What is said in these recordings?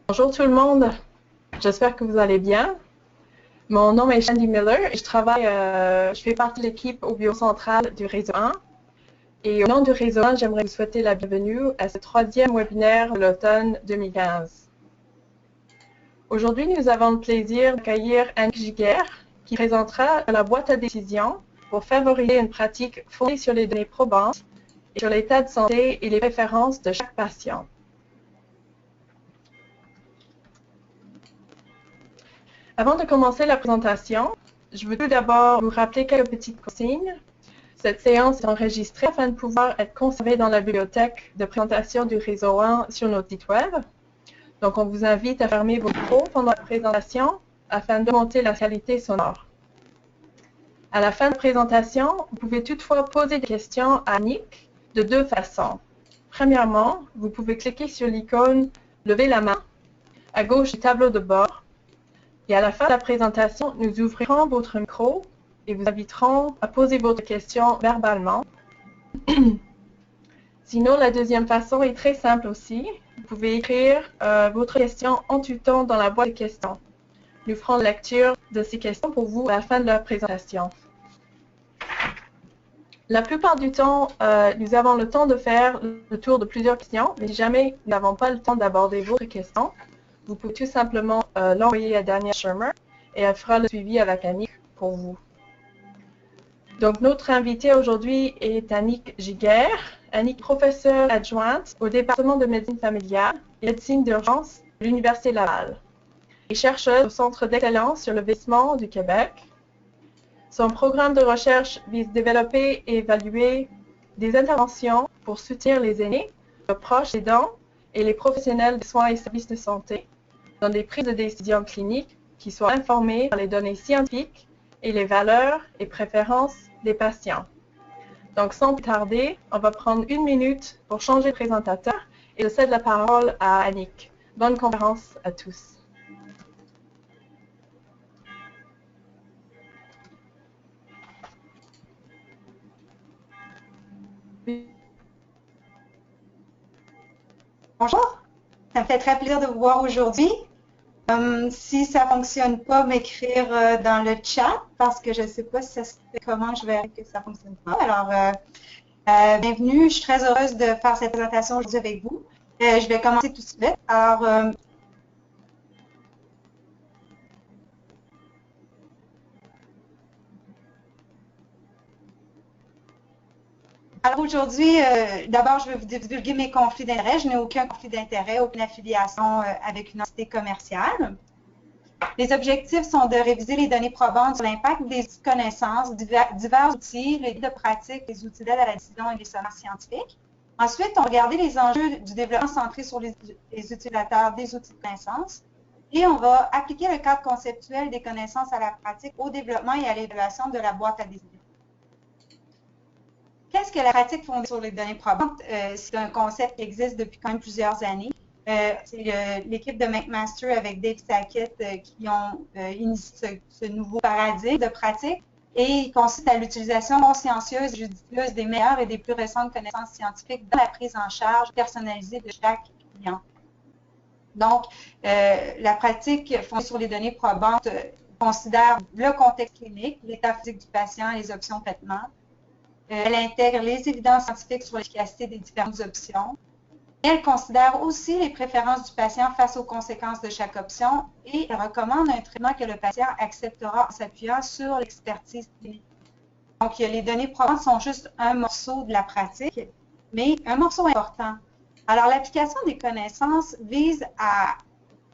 Bonjour tout le monde, j'espère que vous allez bien. Mon nom est Shandy Miller et je fais partie de l'équipe au bureau central du Réseau 1. Et au nom du Réseau 1, j'aimerais vous souhaiter la bienvenue à ce troisième webinaire de l'automne 2015. Aujourd'hui, nous avons le plaisir d'accueillir Annick Giguère qui présentera la boîte à décision pour favoriser une pratique fondée sur les données probantes et sur l'état de santé et les préférences de chaque patient. Avant de commencer la présentation, je veux tout d'abord vous rappeler quelques petites consignes. Cette séance est enregistrée afin de pouvoir être conservée dans la bibliothèque de présentation du Réseau 1 sur notre site web. Donc, on vous invite à fermer vos micros pendant la présentation afin de monter la qualité sonore. À la fin de la présentation, vous pouvez toutefois poser des questions à Annick de deux façons. Premièrement, vous pouvez cliquer sur l'icône « Lever la main » à gauche du tableau de bord. Et à la fin de la présentation, nous ouvrirons votre micro et vous inviterons à poser votre question verbalement. Sinon, la deuxième façon est très simple aussi. Vous pouvez écrire votre question en tout temps dans la boîte de questions. Nous ferons la lecture de ces questions pour vous à la fin de la présentation. La plupart du temps, nous avons le temps de faire le tour de plusieurs questions, mais si jamais nous n'avons pas le temps d'aborder votre question, vous pouvez tout simplement l'envoyer à Danielle Shermer et elle fera le suivi avec Annick pour vous. Donc, notre invitée aujourd'hui est Annick Giguère. Annick est professeure adjointe au département de médecine familiale et médecine d'urgence de l'Université Laval et chercheuse au Centre d'excellence sur le vieillissement du Québec. Son programme de recherche vise à développer et évaluer des interventions pour soutenir les aînés, leurs proches aidants et les professionnels des soins et services de santé dans des prises de décision cliniques qui soient informées par les données scientifiques et les valeurs et préférences des patients. Donc, sans plus tarder, on va prendre 1 minute pour changer de présentateur et je cède la parole à Annick. Bonne conférence à tous. Bonjour, ça me fait très plaisir de vous voir aujourd'hui. Si ça ne fonctionne pas, m'écrire dans le chat parce que je ne sais pas si ça se fait comment, je verrai que ça ne fonctionne pas. Alors, bienvenue, je suis très heureuse de faire cette présentation aujourd'hui avec vous. Je vais commencer tout de suite. Alors aujourd'hui, d'abord, je vais vous divulguer mes conflits d'intérêts. Je n'ai aucun conflit d'intérêt, aucune affiliation avec une entité commerciale. Les objectifs sont de réviser les données probantes sur l'impact des outils de connaissances, divers outils, les guides de pratique, les outils d'aide à la décision et les sommaires scientifiques. Ensuite, on va regarder les enjeux du développement centré sur les utilisateurs des outils de connaissances et on va appliquer le cadre conceptuel des connaissances à la pratique, au développement et à l'évaluation de la boîte à décision. Qu'est-ce que la pratique fondée sur les données probantes? C'est un concept qui existe depuis quand même plusieurs années. C'est l'équipe de McMaster avec Dave Sackett qui ont initié ce nouveau paradigme de pratique et il consiste à l'utilisation consciencieuse et judicieuse des meilleures et des plus récentes connaissances scientifiques dans la prise en charge personnalisée de chaque client. Donc, la pratique fondée sur les données probantes considère le contexte clinique, l'état physique du patient, les options de traitement. Elle intègre les évidences scientifiques sur l'efficacité des différentes options. Elle considère aussi les préférences du patient face aux conséquences de chaque option et elle recommande un traitement que le patient acceptera en s'appuyant sur l'expertise clinique. Donc, les données probantes sont juste un morceau de la pratique, mais un morceau important. Alors, l'application des connaissances vise à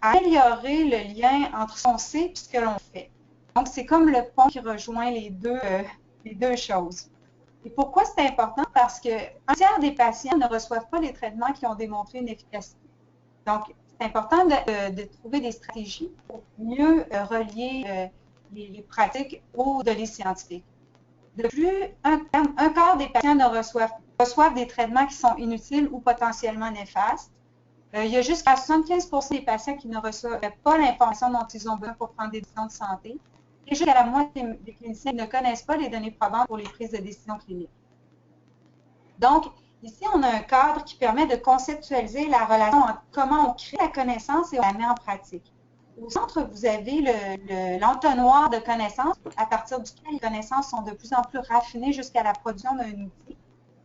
améliorer le lien entre ce qu'on sait et ce que l'on fait. Donc, c'est comme le pont qui rejoint les deux choses. Et pourquoi c'est important? Parce qu'un tiers des patients ne reçoivent pas les traitements qui ont démontré une efficacité. Donc, c'est important de trouver des stratégies pour mieux relier les pratiques aux données scientifiques. De plus, un quart des patients reçoivent des traitements qui sont inutiles ou potentiellement néfastes. Il y a jusqu'à 75% des patients qui ne reçoivent pas l'information dont ils ont besoin pour prendre des décisions de santé. Et jusqu'à la moitié des cliniciens ne connaissent pas les données probantes pour les prises de décision cliniques. Donc, Ici, on a un cadre qui permet de conceptualiser la relation entre comment on crée la connaissance et on la met en pratique. Au centre, vous avez l'entonnoir de connaissances, à partir duquel les connaissances sont de plus en plus raffinées jusqu'à la production d'un outil.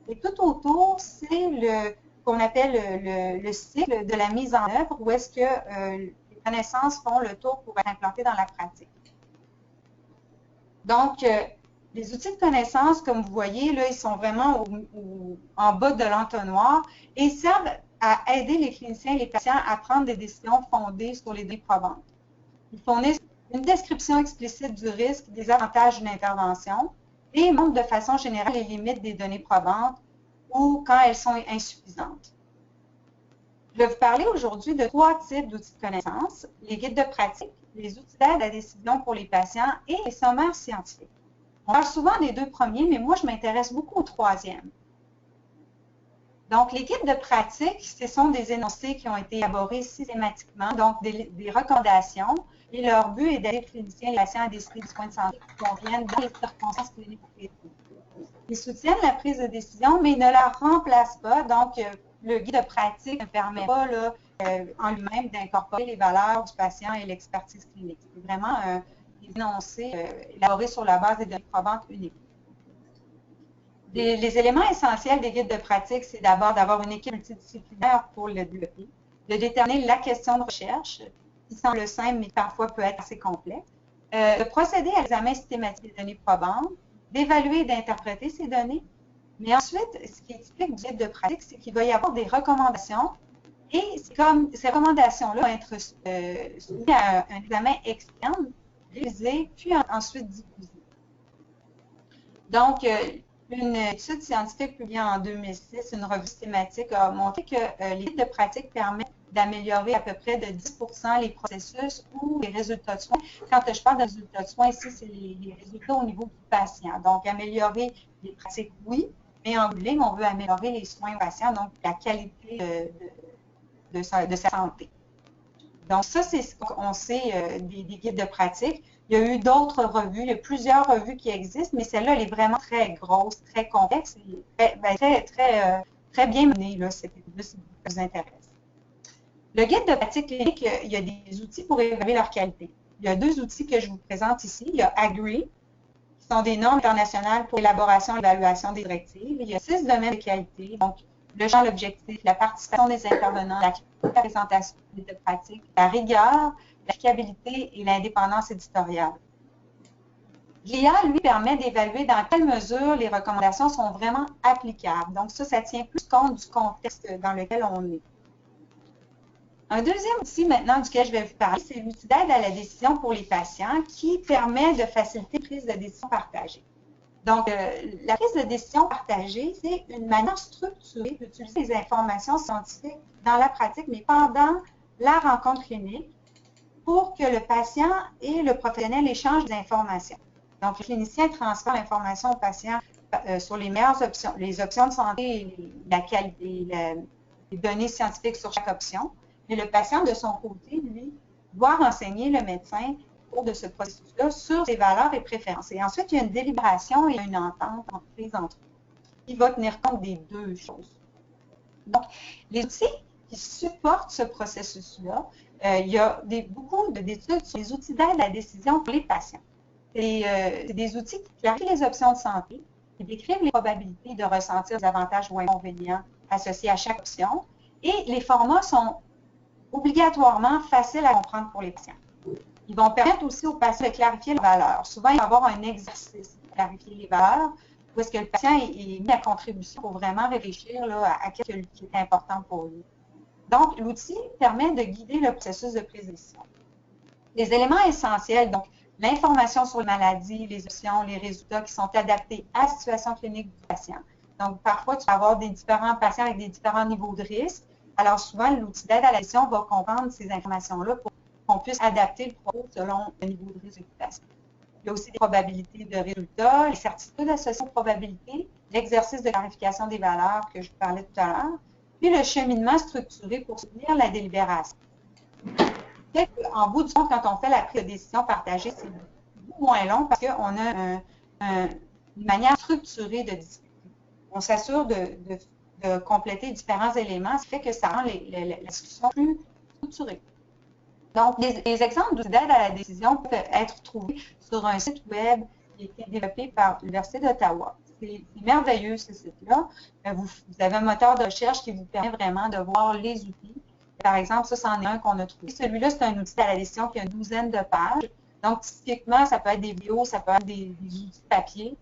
Et tout autour, c'est ce qu'on appelle le cycle de la mise en œuvre, où est-ce que les connaissances font le tour pour être implantées dans la pratique. Donc, les outils de connaissance, comme vous voyez, là, ils sont vraiment en bas de l'entonnoir et servent à aider les cliniciens et les patients à prendre des décisions fondées sur les données probantes. Ils fournissent une description explicite du risque, des avantages d'une intervention et montrent de façon générale les limites des données probantes ou quand elles sont insuffisantes. Je vais vous parler aujourd'hui de 3 types d'outils de connaissance, les guides de pratique, les outils d'aide à la décision pour les patients et les sommaires scientifiques. On parle souvent des 2 premiers, mais moi, je m'intéresse beaucoup au 3e. Donc, les guides de pratique, ce sont des énoncés qui ont été élaborés systématiquement, donc des recommandations, et leur but est d'aider les cliniciens et les patients à décider du soin de santé qui conviennent dans les circonstances cliniques précises. Ils soutiennent la prise de décision, mais ils ne la remplacent pas. Donc, le guide de pratique ne permet pas là, en lui-même d'incorporer les valeurs du patient et l'expertise clinique. C'est vraiment des énoncés élaborés sur la base des données probantes uniques. Les éléments essentiels des guides de pratique, c'est d'abord d'avoir une équipe multidisciplinaire pour le développer, de déterminer la question de recherche, qui semble simple, mais parfois peut être assez complexe, de procéder à l'examen systématique des données probantes, d'évaluer et d'interpréter ces données. Mais ensuite, ce qui est typique du guide de pratique, c'est qu'il va y avoir des recommandations et comme ces recommandations-là vont être soumises à un examen externe, révisé, puis ensuite diffusé. Donc, une étude scientifique publiée en 2006, une revue systématique, a montré que les guides de pratique permettent d'améliorer à peu près de 10% les processus ou les résultats de soins. Quand je parle de résultats de soins, ici, c'est les résultats au niveau du patient. Donc, améliorer les pratiques, oui, mais en bout de ligne, on veut améliorer les soins aux patients, donc la qualité de sa santé. Donc, ça, c'est ce qu'on sait des guides de pratique. Il y a eu d'autres revues, il y a plusieurs revues qui existent, mais celle-là, elle est vraiment très grosse, très complexe, et très bien menée, là, cette étude-là, si ça vous intéresse. Le guide de pratique clinique, il y a des outils pour évaluer leur qualité. Il y a 2 outils que je vous présente ici. Il y a AGRI, qui sont des normes internationales pour l'élaboration et l'évaluation des directives. Il y a 6 domaines de qualité, donc le champ, l'objectif, la participation des intervenants, la présentation des guides de pratique, la rigueur, la fiabilité et l'indépendance éditoriale. L'IA, lui, permet d'évaluer dans quelle mesure les recommandations sont vraiment applicables. Donc ça tient plus compte du contexte dans lequel on est. Un deuxième outil maintenant duquel je vais vous parler, c'est l'outil d'aide à la décision pour les patients qui permet de faciliter la prise de décision partagée. Donc, la prise de décision partagée, c'est une manière structurée d'utiliser les informations scientifiques dans la pratique, mais pendant la rencontre clinique, pour que le patient et le professionnel échangent des informations. Donc, le clinicien transfère l'information au patient sur les meilleures options, les options de santé, la qualité, les données scientifiques sur chaque option. Mais le patient, de son côté, lui, doit renseigner le médecin au cours de ce processus-là sur ses valeurs et préférences. Et ensuite, il y a une délibération et une entente prise entre eux qui va tenir compte des 2 choses. Donc, les outils qui supportent ce processus-là, il y a beaucoup d'études sur les outils d'aide à la décision pour les patients. C'est des outils qui clarifient les options de santé, qui décrivent les probabilités de ressentir des avantages ou inconvénients associés à chaque option. Et les formats sont obligatoirement faciles à comprendre pour les patients. Ils vont permettre aussi aux patients de clarifier les valeurs. Souvent, il va y avoir un exercice pour clarifier les valeurs, où est-ce que le patient est mis à contribution pour vraiment réfléchir là, à ce qui est important pour lui. Donc, l'outil permet de guider le processus de prise de décision. Les éléments essentiels, donc l'information sur les maladies, les options, les résultats qui sont adaptés à la situation clinique du patient. Donc, parfois, tu vas avoir des différents patients avec des différents niveaux de risque. Alors, souvent, l'outil d'aide à la décision va comprendre ces informations-là pour qu'on puisse adapter le propos selon le niveau de risque du patient. Il y a aussi des probabilités de résultats, les certitudes associées aux probabilités, l'exercice de clarification des valeurs que je vous parlais tout à l'heure, puis le cheminement structuré pour soutenir la délibération. En bout du compte, quand on fait la prise de décision partagée, c'est beaucoup moins long parce qu'on a une manière structurée de discuter. On s'assure de de compléter différents éléments, ce qui fait que ça rend la discussion plus structurée. Donc, les exemples d'outils d'aide à la décision peuvent être trouvés sur un site web qui a été développé par l'Université d'Ottawa. C'est merveilleux, ce site-là. Vous avez un moteur de recherche qui vous permet vraiment de voir les outils. Par exemple, ça, c'en est un qu'on a trouvé. Celui-là, c'est un outil à la décision qui a une douzaine de pages. Donc, typiquement, ça peut être des vidéos, ça peut être des outils papier.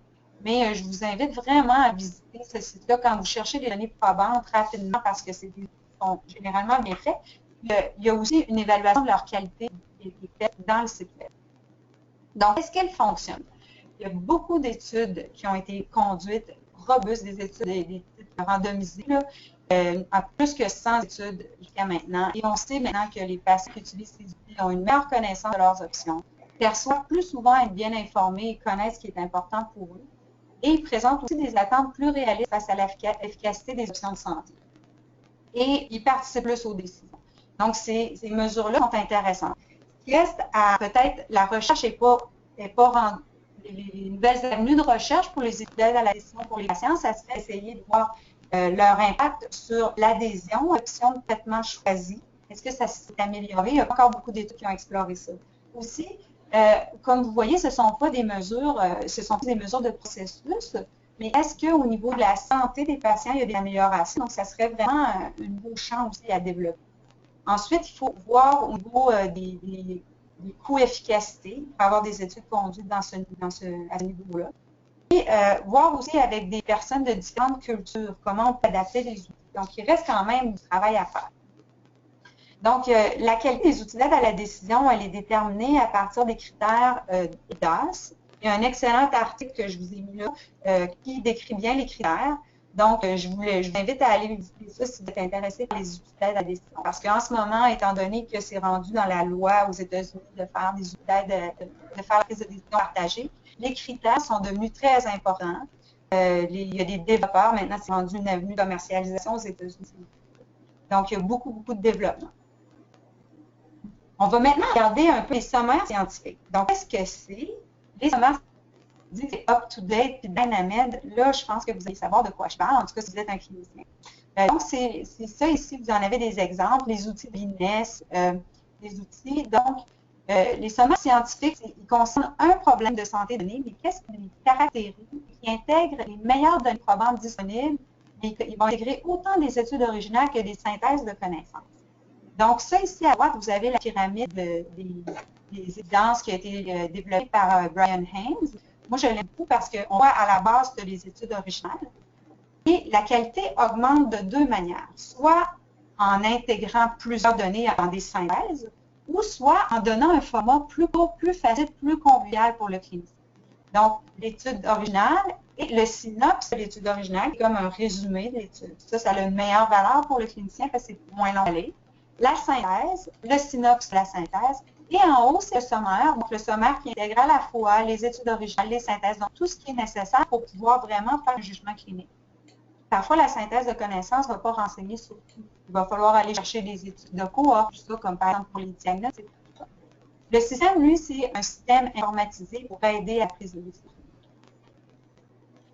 Mais je vous invite vraiment à visiter ce site-là quand vous cherchez des données probantes rapidement parce que c'est des outils qui sont généralement bien faits. Il y a aussi une évaluation de leur qualité qui est faite dans le site web. Donc, est-ce qu'elle fonctionne? Il y a beaucoup d'études qui ont été conduites, robustes, des études randomisées, à plus que 100 études jusqu'à maintenant. Et on sait maintenant que les patients qui utilisent ces outils ont une meilleure connaissance de leurs options, perçoivent plus souvent être bien informés et connaissent ce qui est important pour eux. Et ils présentent aussi des attentes plus réalistes face à l'efficacité des options de santé. Et ils participent plus aux décisions. Donc, ces mesures-là sont intéressantes. Ce qui reste à peut-être, la recherche n'est pas rendue. Les nouvelles avenues de recherche pour les études à la décision pour les patients, ça serait essayer de voir leur impact sur l'adhésion, l'option de traitement choisie. Est-ce que ça s'est amélioré? Il y a encore beaucoup d'études qui ont exploré ça. Aussi, comme vous voyez, ce ne sont pas des mesures, ce sont des mesures de processus, mais est-ce qu'au niveau de la santé des patients, il y a des améliorations? Donc, ça serait vraiment un beau champ aussi à développer. Ensuite, il faut voir au niveau des coûts-efficacité, pour avoir des études conduites à ce niveau-là. Et voir aussi avec des personnes de différentes cultures, comment on peut adapter les outils. Donc, il reste quand même du travail à faire. Donc, la qualité des outils d'aide à la décision, elle est déterminée à partir des critères DAS. Il y a un excellent article que je vous ai mis là qui décrit bien les critères. Donc, je vous invite à aller visiter ça si vous êtes intéressé par les outils d'aide à la décision. Parce qu'en ce moment, étant donné que c'est rendu dans la loi aux États-Unis de faire des outils d'aide, de faire la prise de décision partagée, les critères sont devenus très importants. Il y a des développeurs, maintenant, c'est rendu une avenue de commercialisation aux États-Unis. Donc, il y a beaucoup, beaucoup de développement. On va maintenant regarder un peu les sommaires scientifiques. Donc, qu'est-ce que c'est? Les sommaires dit que c'est up-to-date puis Dynamed, là, je pense que vous allez savoir de quoi je parle, en tout cas si vous êtes un clinicien. Donc, c'est ça ici, vous en avez des exemples, les outils de l'INES, les outils. Donc, les sommaires scientifiques, ils concernent un problème de santé donnée, mais qu'est-ce qu'ils les caractérisent, qui intègrent les meilleures données probantes disponibles, et ils vont intégrer autant des études originales que des synthèses de connaissances. Donc, ça ici à droite, vous avez la pyramide des évidences qui a été développée par Brian Haynes. Moi, je l'aime beaucoup parce qu'on voit à la base de les études originales. Et la qualité augmente de deux manières, soit en intégrant plusieurs données dans des synthèses, ou soit en donnant un format plus court, plus facile, plus convivial pour le clinicien. Donc, l'étude originale et le synopsis de l'étude originale, c'est comme un résumé de l'étude. Ça a une meilleure valeur pour le clinicien parce que c'est moins long à lire. La synthèse, le synopsis de la synthèse, et en haut, c'est le sommaire. Donc, le sommaire qui intègre à la fois les études originales, les synthèses, donc tout ce qui est nécessaire pour pouvoir vraiment faire un jugement clinique. Parfois, la synthèse de connaissances ne va pas renseigner sur tout. Il va falloir aller chercher des études de cohorte, tout ça, comme par exemple pour les diagnostics. Le système, lui, c'est un système informatisé pour aider à la prise de décision.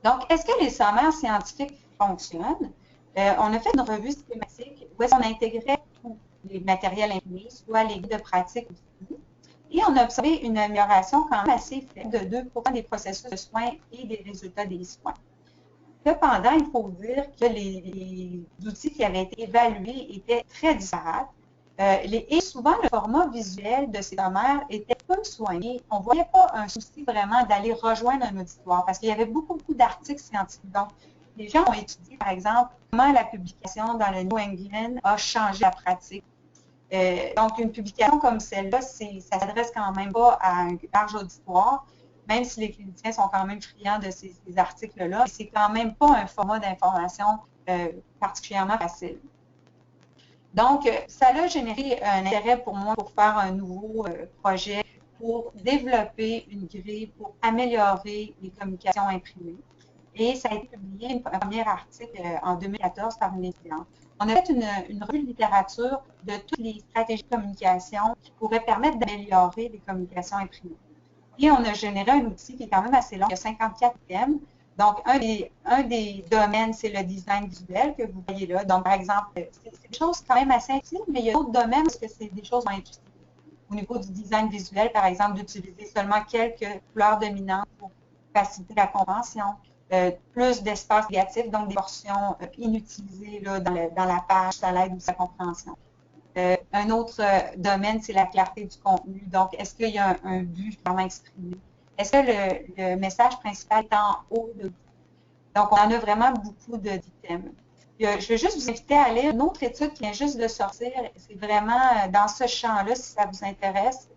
Donc, est-ce que les sommaires scientifiques fonctionnent? On a fait une revue systématique où est-ce qu'on intégrait tous les matériels imprimés, soit les guides de pratique aussi. Et on a observé une amélioration quand même assez faible de 2% des processus de soins et des résultats des soins. Cependant, il faut dire que les outils qui avaient été évalués étaient très disparates. Et souvent, le format visuel de ces sommaires était peu soigné. On ne voyait pas un souci vraiment d'aller rejoindre un auditoire parce qu'il y avait beaucoup d'articles scientifiques. Donc, les gens ont étudié, par exemple, comment la publication dans le New England a changé la pratique. Donc, une publication comme celle-là, ça ne s'adresse quand même pas à un large auditoire, même si les cliniciens sont quand même friands de ces articles-là. C'est quand même pas un format d'information particulièrement facile. Donc, ça a généré un intérêt pour moi pour faire un nouveau projet pour développer une grille pour améliorer les communications imprimées. Et ça a été publié, un premier article en 2014 par une étudiante. On a fait une revue de littérature de toutes les stratégies de communication qui pourraient permettre d'améliorer les communications imprimées. Et on a généré un outil qui est quand même assez long, il y a 54 thèmes, Donc, un des domaines, c'est le design visuel que vous voyez là. Donc, par exemple, c'est des choses quand même assez intimes, mais il y a d'autres domaines parce que c'est des choses moins intuitives. Au niveau du design visuel, par exemple, d'utiliser seulement quelques couleurs dominantes pour faciliter la compréhension, plus d'espace négatif, donc des portions inutilisées là, dans la page, ça l'aide aussi à la compréhension. Un autre domaine, c'est la clarté du contenu. Donc, est-ce qu'il y a un but vraiment exprimé? Est-ce que le message principal est en haut de... Donc, on en a vraiment beaucoup d'items. Je vais juste vous inviter à aller une autre étude qui vient juste de sortir. C'est vraiment dans ce champ-là, si ça vous intéresse.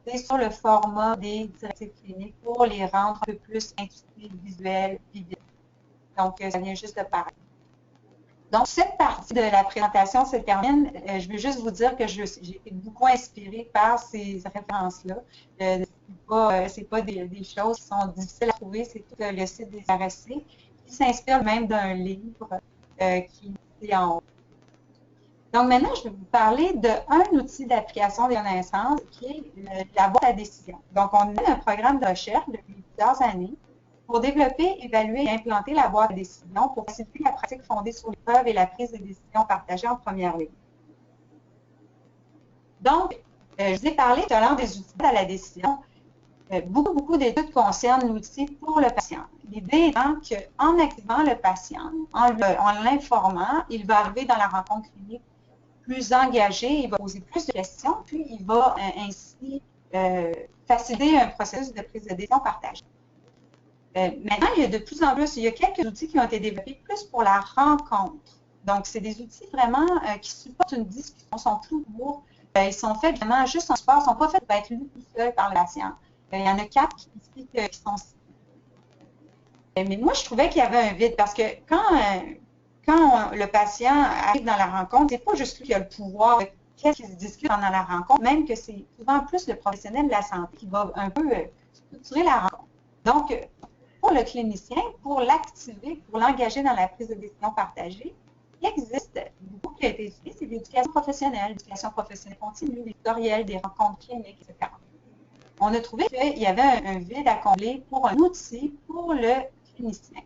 C'est sur le format des directives cliniques pour les rendre un peu plus intuitifs, visuels, vivibles. Donc, ça vient juste de paraître. Donc, cette partie de la présentation se termine. Je veux juste vous dire que j'ai été beaucoup inspirée par ces références-là. C'est pas des choses qui sont difficiles à trouver, c'est tout le site des RSC qui s'inspire même d'un livre qui est en haut. Donc, maintenant, je vais vous parler d'un outil d'application des connaissances qui est la boîte à décision. Donc, on a un programme de recherche depuis plusieurs années pour développer, évaluer et implanter la boîte à décision pour faciliter la pratique fondée sur les preuves et la prise de décision partagée en première ligne. Donc, je vous ai parlé tout à l'heure des outils à la décision. Beaucoup d'études concernent l'outil pour le patient. L'idée étant qu'en activant le patient, en l'informant, il va arriver dans la rencontre clinique plus engagé, il va poser plus de questions, puis il va ainsi faciliter un processus de prise de décision partagée. Maintenant, il y a de plus en plus, il y a quelques outils qui ont été développés plus pour la rencontre. Donc, c'est des outils vraiment qui supportent une discussion, ils sont plus lourds, ils sont faits vraiment juste en support, ils ne sont pas faits pour être lus tout seul par le patient. Il y en a 4 qui sont mais moi, je trouvais qu'il y avait un vide parce que quand le patient arrive dans la rencontre, c'est pas juste lui qui a le pouvoir de qu'est-ce qui se discute pendant la rencontre, même que c'est souvent plus le professionnel de la santé qui va un peu structurer la rencontre. Donc, pour le clinicien, pour l'activer, pour l'engager dans la prise de décision partagée, il existe beaucoup qui a été utilisé, c'est l'éducation professionnelle continue, des tutoriels, des rencontres cliniques, etc. On a trouvé qu'il y avait un vide à combler pour un outil pour le clinicien.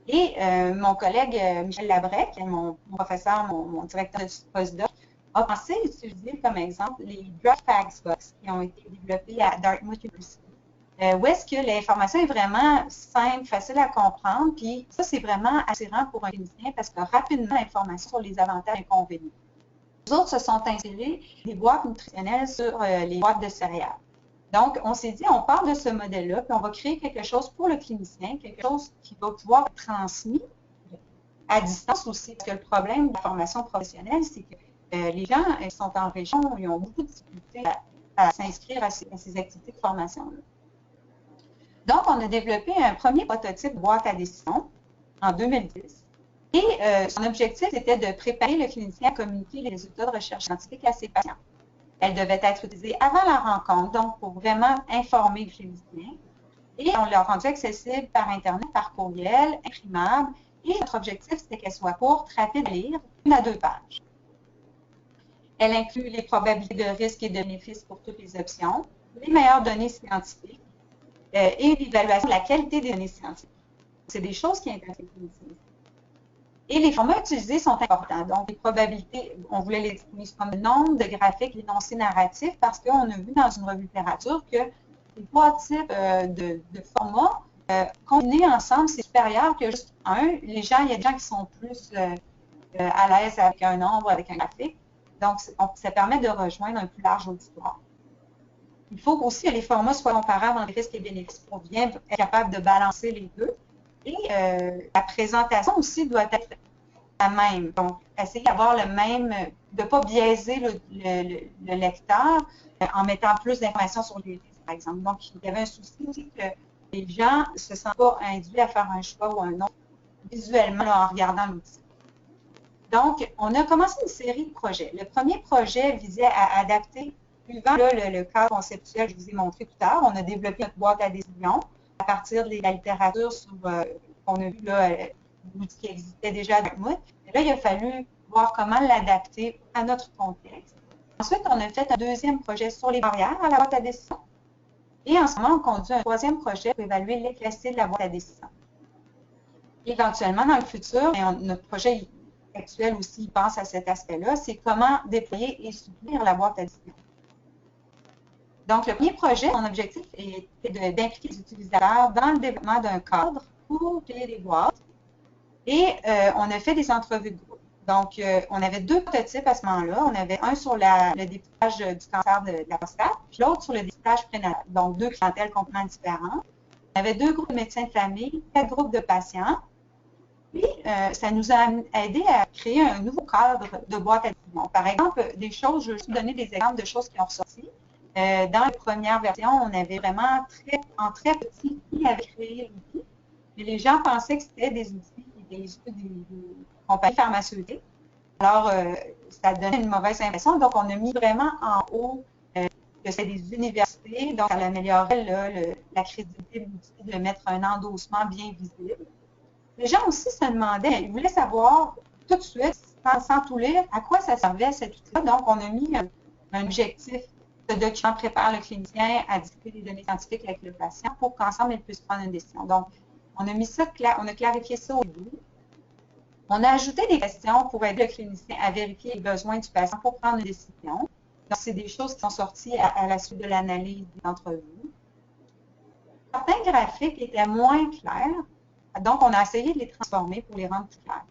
Et mon collègue Michel Labrec, mon professeur, mon directeur de postdoc, a pensé utiliser comme exemple les Drug Facts Box qui ont été développés à Dartmouth University. Où est-ce que l'information est vraiment simple, facile à comprendre, puis ça, c'est vraiment attirant pour un clinicien parce que rapidement, l'information sur les avantages et inconvénients. Les autres se sont inspirés des boîtes nutritionnelles sur les boîtes de céréales. Donc, on s'est dit, on part de ce modèle-là, puis on va créer quelque chose pour le clinicien, quelque chose qui va pouvoir être transmis à distance aussi. Parce que le problème de la formation professionnelle, c'est que les gens qui sont en région, ils ont beaucoup de difficultés à s'inscrire à ces activités de formation-là. Donc, on a développé un premier prototype de boîte à décision en 2010. Et son objectif, c'était de préparer le clinicien à communiquer les résultats de recherche scientifique à ses patients. Elle devait être utilisée avant la rencontre, donc pour vraiment informer le clinicien. Et on l'a rendu accessible par Internet, par courriel, imprimable. Et notre objectif, c'était qu'elle soit courte, rapide à lire, 1 à 2 pages. Elle inclut les probabilités de risque et de bénéfices pour toutes les options, les meilleures données scientifiques et l'évaluation de la qualité des données scientifiques. C'est des choses qui intéressent les cliniciens. Et les formats utilisés sont importants. Donc, les probabilités, on voulait les définir comme le nombre de graphiques énoncés narratifs parce qu'on a vu dans une revue de littérature que les 3 types de formats combinés ensemble, c'est supérieur que juste un. Il y a des gens qui sont plus à l'aise avec un nombre, avec un graphique. Donc, ça permet de rejoindre un plus large auditoire. Il faut aussi que les formats soient comparables entre risques et bénéfices pour bien être capable de balancer les deux. Et la présentation aussi doit être la même. Donc, essayer d'avoir le même, de ne pas biaiser le lecteur en mettant plus d'informations sur les risques, par exemple. Donc, il y avait un souci aussi que les gens ne se sentent pas induits à faire un choix ou un autre visuellement là, en regardant l'outil. Donc, on a commencé une série de projets. Le premier projet visait à adapter, suivant le cadre conceptuel que je vous ai montré tout à l'heure, on a développé notre boîte à décision à partir de la littérature qu'on a vu là, l'outil qui existait déjà à Dartmouth. Et là, il a fallu voir comment l'adapter à notre contexte. Ensuite, on a fait un deuxième projet sur les barrières à la boîte à décision. Et en ce moment, on conduit un troisième projet pour évaluer l'efficacité de la boîte à décision. Éventuellement, dans le futur, et notre projet actuel aussi pense à cet aspect-là, c'est comment déployer et soutenir la boîte à décision. Donc, le premier projet, mon objectif était d'impliquer les utilisateurs dans le développement d'un cadre pour créer des boîtes. Et on a fait des entrevues de groupe. Donc, on avait 2 prototypes à ce moment-là. On avait un sur le dépistage du cancer de la prostate, puis l'autre sur le dépistage prénatal. Donc, 2 clientèles complètement différentes. On avait 2 groupes de médecins de famille, 4 groupes de patients. Puis, ça nous a aidé à créer un nouveau cadre de boîte à décision. Par exemple, je vais juste donner des exemples de choses qui ont ressorti. Dans la première version, on avait vraiment en très petit qui avait créé l'outil. Mais les gens pensaient que c'était des outils qui étaient issus des compagnies pharmaceutiques. Alors, ça donnait une mauvaise impression. Donc, on a mis vraiment en haut que c'est des universités. Donc, ça améliorait la crédibilité de l'outil de mettre un endossement bien visible. Les gens aussi se demandaient, ils voulaient savoir tout de suite, sans tout lire, à quoi ça servait cet outil-là. Donc, on a mis un objectif. Ce document prépare le clinicien à discuter des données scientifiques avec le patient pour qu'ensemble, ils puissent prendre une décision. Donc, on a mis ça, on a clarifié ça au début. On a ajouté des questions pour aider le clinicien à vérifier les besoins du patient pour prendre une décision. Donc, c'est des choses qui sont sorties à la suite de l'analyse des entrevues. Certains graphiques étaient moins clairs, donc on a essayé de les transformer pour les rendre plus clairs.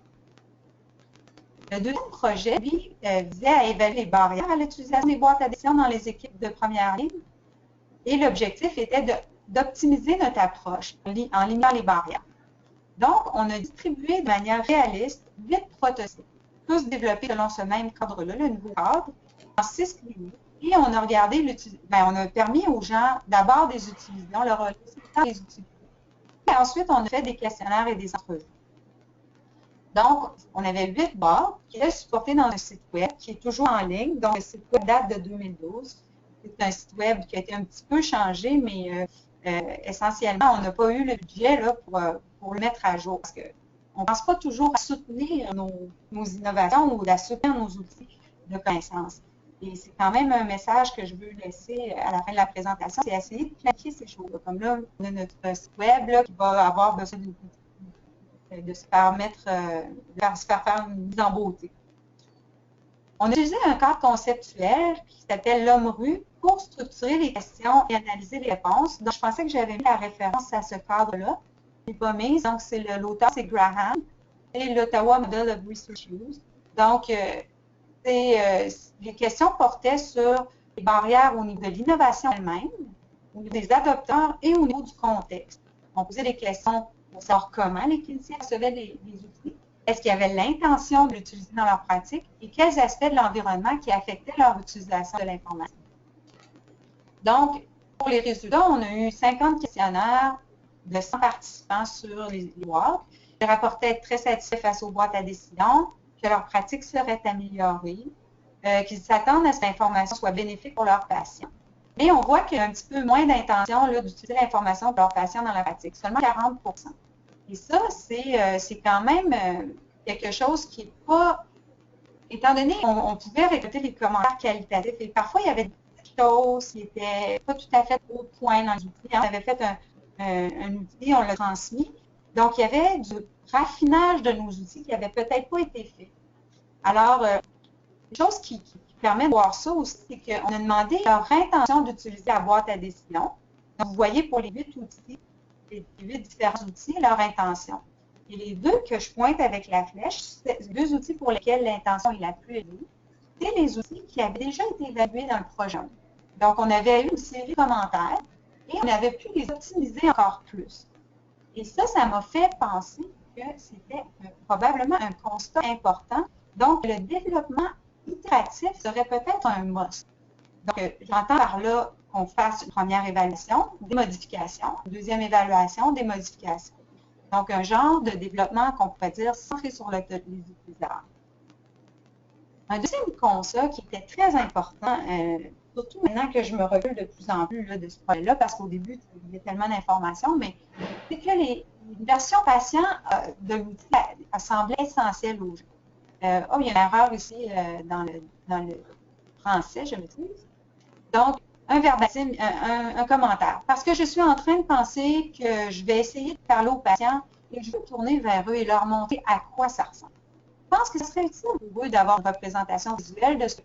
Le deuxième projet, lui, visait à évaluer les barrières à l'utilisation des boîtes à décision dans les équipes de première ligne. Et l'objectif était d'optimiser notre approche en lignant les barrières. Donc, on a distribué de manière réaliste 8 prototypes, tous développés selon ce même cadre-là, le nouveau cadre, en 6 cliniques. Et on a on a permis aux gens d'abord des utiliser, on leur a laissé les utiliser. Et ensuite, on a fait des questionnaires et des entrevues. Donc, on avait 8 boîtes qui étaient supportées dans un site web qui est toujours en ligne. Donc, le site web date de 2012. C'est un site web qui a été un petit peu changé, mais essentiellement, on n'a pas eu le budget là, pour le mettre à jour. Parce qu'on ne pense pas toujours à soutenir nos innovations ou à soutenir nos outils de connaissance. Et c'est quand même un message que je veux laisser à la fin de la présentation, c'est essayer de clarifier ces choses-là. Comme là, on a notre site web là, qui va avoir besoin de se permettre de se faire faire une mise en beauté. On a utilisé un cadre conceptuel qui s'appelle l'homme-rue pour structurer les questions et analyser les réponses. Donc, je pensais que j'avais mis la référence à ce cadre-là. Je ne l'ai pas mise. Donc, l'auteur, c'est Graham et l'Ottawa Model of Research Use. Donc, les questions portaient sur les barrières au niveau de l'innovation elle-même, au niveau des adopteurs et au niveau du contexte. On posait des questions pour savoir comment les cliniciens recevaient les outils. Est-ce qu'il y avait l'intention de l'utiliser dans leur pratique et quels aspects de l'environnement qui affectaient leur utilisation de l'information. Donc, pour les résultats, on a eu 50 questionnaires de 100 participants sur les boîtes. Ils rapportaient être très satisfaits face aux boîtes à décision, que leur pratique serait améliorée, qu'ils s'attendent à ce que l'information soit bénéfique pour leurs patients. Mais on voit qu'il y a un petit peu moins d'intention d'utiliser l'information pour leurs patients dans la pratique, seulement 40 %. Et ça, c'est quand même quelque chose qui n'est pas... Étant donné qu'on pouvait récolter des commentaires qualitatifs, et parfois, il y avait des choses qui n'étaient pas tout à fait au point dans l'outil. On avait fait un outil, on l'a transmis. Donc, il y avait du raffinage de nos outils qui n'avait peut-être pas été fait. Alors, une chose qui permet de voir ça aussi, c'est qu'on a demandé leur intention d'utiliser la boîte à décision. Donc, vous voyez pour les 8 outils, les 8 différents outils, leur intention. Et les 2 que je pointe avec la flèche, c'est 2 outils pour lesquels l'intention est la plus élevée. C'est les outils qui avaient déjà été évalués dans le projet. Donc, on avait eu une série de commentaires et on avait pu les optimiser encore plus. Et ça m'a fait penser que c'était probablement un constat important. Donc, le développement itératif serait peut-être un must. Donc, j'entends par là qu'on fasse une première évaluation, des modifications, une deuxième évaluation, des modifications. Donc, un genre de développement qu'on pourrait dire centré sur les utilisateurs. Un deuxième constat qui était très important, surtout maintenant que je me recule de plus en plus de ce projet-là, parce qu'au début, il y a tellement d'informations, mais c'est que les versions patients de l'outil semblait essentielle aux gens. Il y a une erreur ici dans le français, je m'excuse. Donc, un commentaire. Parce que je suis en train de penser que je vais essayer de parler aux patients et je vais me tourner vers eux et leur montrer à quoi ça ressemble. Je pense que ce serait utile pour eux d'avoir une représentation visuelle de ce que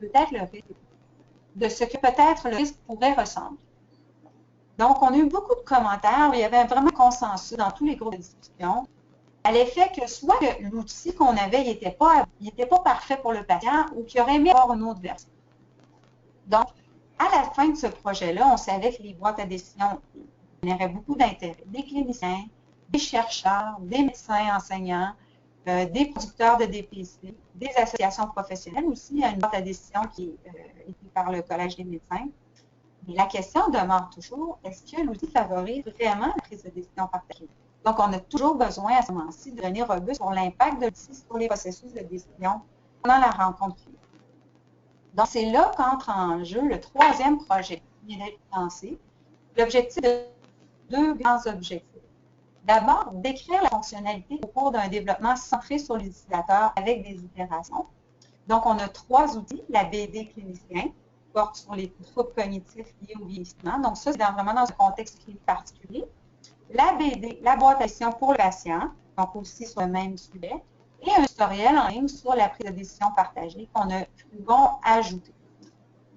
peut-être le risque pourrait ressembler. Donc, on a eu beaucoup de commentaires, il y avait vraiment consensus dans tous les groupes de discussion à l'effet que soit l'outil qu'on avait n'était pas parfait pour le patient ou qu'il aurait aimé avoir une autre version. Donc, à la fin de ce projet-là, on savait que les boîtes à décision généraient beaucoup d'intérêt. Des cliniciens, des chercheurs, des médecins enseignants, des producteurs de DPC, des associations professionnelles aussi. Il y a une boîte à décision qui est écrite par le Collège des médecins. Mais la question demeure toujours, est-ce que l'outil favorise vraiment la prise de décision partagée? Donc, on a toujours besoin à ce moment-ci de donner robuste sur l'impact de l'outil sur les processus de décision pendant la rencontre clinique. Donc, c'est là qu'entre en jeu le troisième projet qui vient d'être lancé. L'objectif de deux grands objectifs. D'abord, décrire la fonctionnalité au cours d'un développement centré sur l'utilisateur avec des itérations. Donc, on a trois outils, la BD clinicien, porte sur les troubles cognitifs liés au vieillissement. Donc, ça, c'est vraiment dans un contexte clinique particulier. La BD, la boîte à décision pour le patient, donc aussi sur le même sujet, et un tutoriel en ligne sur la prise de décision partagée qu'on a cru bon ajouter.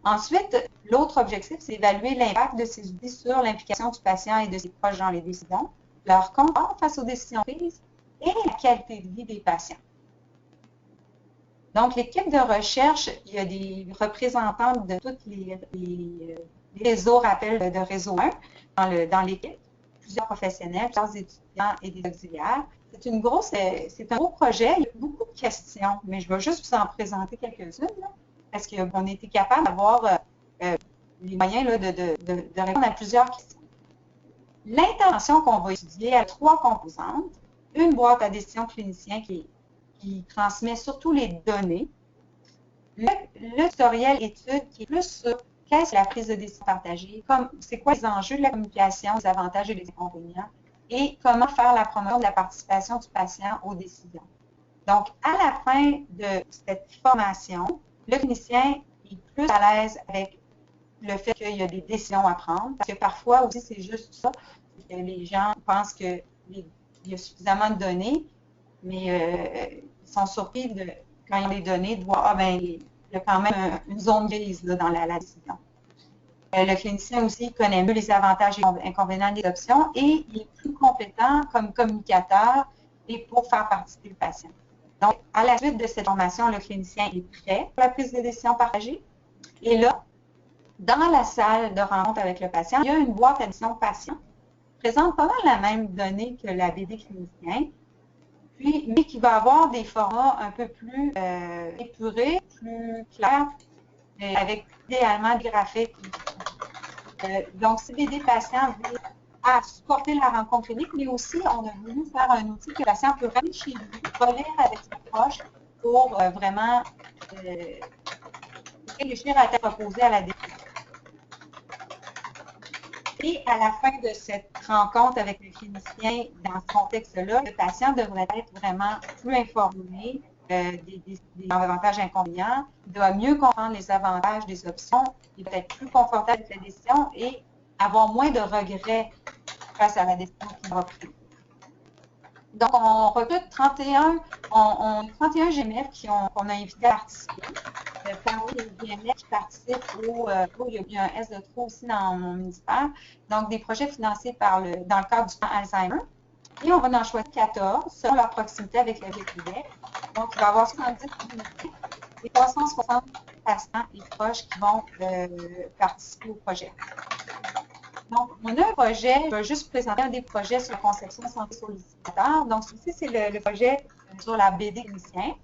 Ensuite, l'autre objectif, c'est d'évaluer l'impact de ces outils sur l'implication du patient et de ses proches dans les décisions, leur confort face aux décisions prises et la qualité de vie des patients. Donc, l'équipe de recherche, il y a des représentantes de tous les réseaux, rappels de réseau 1 dans l'équipe, plusieurs professionnels, plusieurs étudiants et des auxiliaires. C'est un gros projet, il y a beaucoup de questions, mais je vais juste vous en présenter quelques-unes, parce qu'on a été capable d'avoir les moyens là, de répondre à plusieurs questions. L'intervention qu'on va étudier a trois composantes. Une boîte à décision clinicien qui transmet surtout les données. Le tutoriel étude qui est plus sur qu'est-ce que la prise de décision partagée, c'est quoi les enjeux de la communication, les avantages et les inconvénients, et comment faire la promotion de la participation du patient aux décisions. Donc, à la fin de cette formation, le clinicien est plus à l'aise avec le fait qu'il y a des décisions à prendre, parce que parfois aussi, c'est juste ça, que les gens pensent qu'il y a suffisamment de données, mais ils sont surpris quand ils ont les données de voir, il y a quand même une zone grise là, dans la décision. Le clinicien aussi connaît mieux les avantages et inconvénients des options et il est plus compétent comme communicateur et pour faire participer le patient. Donc, à la suite de cette formation, le clinicien est prêt pour la prise de décision partagée. Et là, dans la salle de rencontre avec le patient, il y a une boîte à décision patient qui présente pas mal la même donnée que la BD clinicien, mais qui va avoir des formats un peu plus épurés, plus clairs, avec idéalement des graphiques. Donc, CBD patient vise à supporter la rencontre clinique, mais aussi, on a voulu faire un outil que le patient peut ramener chez lui, relire avec ses proches pour vraiment réfléchir à la tête reposée à la décision. Et à la fin de cette rencontre avec le clinicien, dans ce contexte-là, le patient devrait être vraiment plus informé des avantages et inconvénients. Il doit mieux comprendre les avantages des options. Il doit être plus confortable avec la décision et avoir moins de regrets face à la décision qu'il va prendre. Donc, on recrute 31 GMF qu'on a invité à participer. Parmi les GMF qui participent il y a un S de trop aussi dans mon ministère, donc des projets financés dans le cadre du plan Alzheimer. Et on va en choisir 14 selon leur proximité avec le Québec. Donc, il va y avoir 70 communautés et 360 patients et proches qui vont participer au projet. Donc, on a un projet, je vais juste présenter un des projets sur la conception santé sur l'utilisateur. Donc, celui-ci, c'est le projet sur la BD clinicien.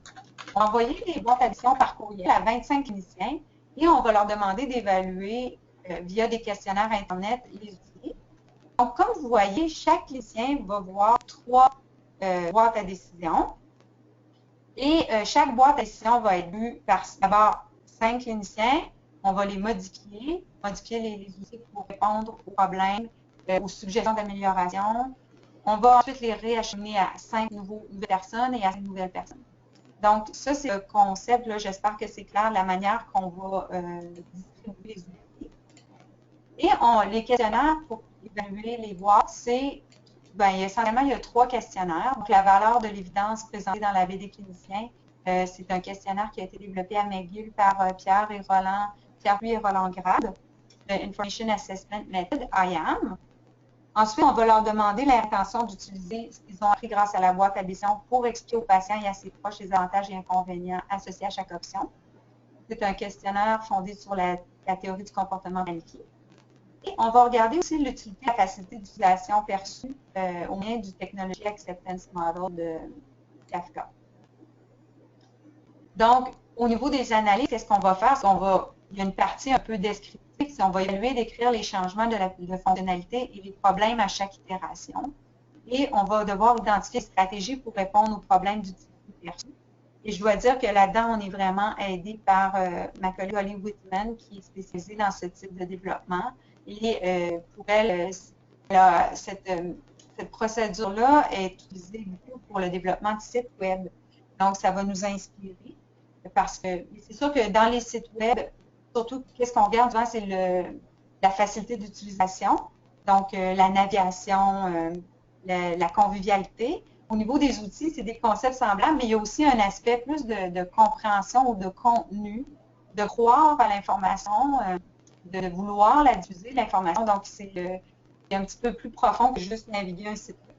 On va envoyer les boîtes à décision par courriel à 25 cliniciens et on va leur demander d'évaluer via des questionnaires Internet les outils. Donc, comme vous voyez, chaque clinicien va voir 3 boîtes à décision et chaque boîte à décision va être lue par d'abord 5 cliniciens. On va les modifier les outils pour répondre aux problèmes, aux suggestions d'amélioration. On va ensuite les réacheminer à 5 nouvelles personnes et à 5 nouvelles personnes. Donc, ça, c'est le concept. J'espère que c'est clair, la manière qu'on va distribuer les outils. Et les questionnaires pour évaluer les boîtes, c'est essentiellement, il y a 3 questionnaires. Donc, la valeur de l'évidence présentée dans la BD clinicien, c'est un questionnaire qui a été développé à McGill par Pierre et Roland Grade, Information Assessment Method, IAM. Ensuite, on va leur demander l'intention d'utiliser ce qu'ils ont appris grâce à la boîte à décision pour expliquer aux patients et à ses proches les avantages et inconvénients associés à chaque option. C'est un questionnaire fondé sur la théorie du comportement planifié. Et on va regarder aussi l'utilité et la facilité d'utilisation perçue au moyen du Technology Acceptance Model de Kafka. Donc, au niveau des analyses, qu'est-ce qu'on va faire? Il y a une partie un peu descriptive, on va évaluer et décrire les changements de fonctionnalité et les problèmes à chaque itération. Et on va devoir identifier des stratégies pour répondre aux problèmes d'utilité perçue. Et je dois dire que là-dedans, on est vraiment aidé par ma collègue Holly Whitman, qui est spécialisée dans ce type de développement. Et pour elle, cette procédure-là est utilisée beaucoup pour le développement de sites web. Donc, ça va nous inspirer parce que c'est sûr que dans les sites web, surtout, qu'est-ce qu'on regarde souvent, c'est la facilité d'utilisation, donc la navigation, la convivialité. Au niveau des outils, c'est des concepts semblables, mais il y a aussi un aspect plus de compréhension ou de contenu, de croire à l'information, de vouloir la diffuser, l'information. Donc, c'est un petit peu plus profond que juste naviguer un site web.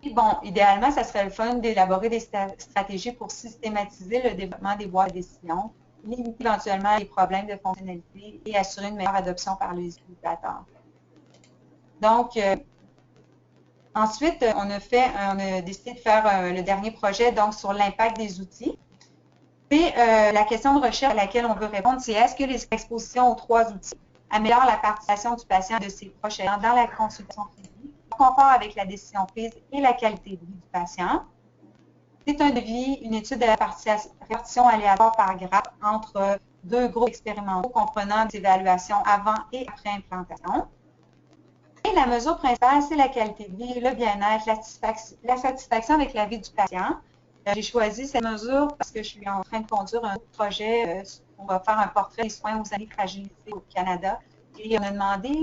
Et bon, idéalement, ça serait le fun d'élaborer des stratégies pour systématiser le développement des boîtes de décision, limiter éventuellement les problèmes de fonctionnalité et assurer une meilleure adoption par les utilisateurs. Donc, ensuite, on a décidé de faire le dernier projet donc sur l'impact des outils. Et la question de recherche à laquelle on veut répondre, c'est est-ce que les expositions aux 3 outils améliorent la participation du patient et de ses proches aidants dans la consultation clinique, le confort avec la décision prise et la qualité de vie du patient? C'est un devis, une étude de la répartition aléatoire par grade entre 2 groupes expérimentaux comprenant des évaluations avant et après implantation. Et la mesure principale, c'est la qualité de vie, le bien-être, la satisfaction avec la vie du patient. J'ai choisi cette mesure parce que je suis en train de conduire un autre projet. On va faire un portrait des soins aux années fragilisées au Canada. Et on a demandé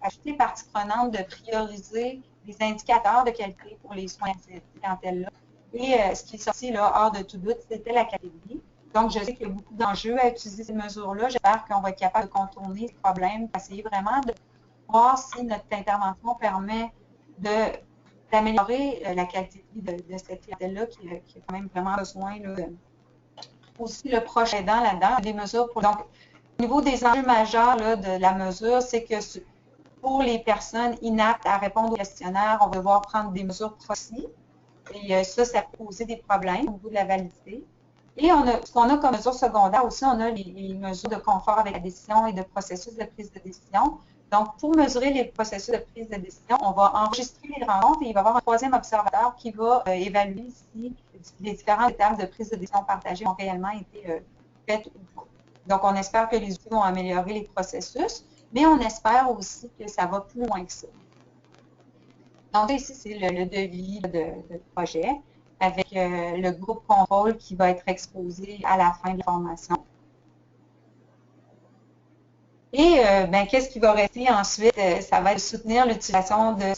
à toutes les parties prenantes de prioriser les indicateurs de qualité pour les soins à cette clientèle-là. Et ce qui est sorti là, hors de tout doute, c'était la qualité de vie. Donc, je sais qu'il y a beaucoup d'enjeux à utiliser ces mesures-là. J'espère qu'on va être capable de contourner ces problèmes, d'essayer vraiment de voir si notre intervention permet d'améliorer la qualité de vie de cette clientèle-là qui a quand même vraiment besoin. Là, aussi, le proche aidant là-dedans, des mesures pour. Donc, au niveau des enjeux majeurs là, de la mesure, c'est que pour les personnes inaptes à répondre au questionnaire, on va devoir prendre des mesures précises. Et ça peut poser des problèmes au niveau de la validité. Et ce qu'on a comme mesures secondaires aussi, on a les mesures de confort avec la décision et de processus de prise de décision. Donc, pour mesurer les processus de prise de décision, on va enregistrer les rencontres et il va y avoir un 3e observateur qui va évaluer si les différentes étapes de prise de décision partagées ont réellement été faites ou pas. Donc, on espère que les outils vont améliorer les processus, mais on espère aussi que ça va plus loin que ça. Donc, ici, c'est le devis de projet avec le groupe contrôle qui va être exposé à la fin de la formation. Et qu'est-ce qui va rester ensuite? Ça va être soutenir l'utilisation de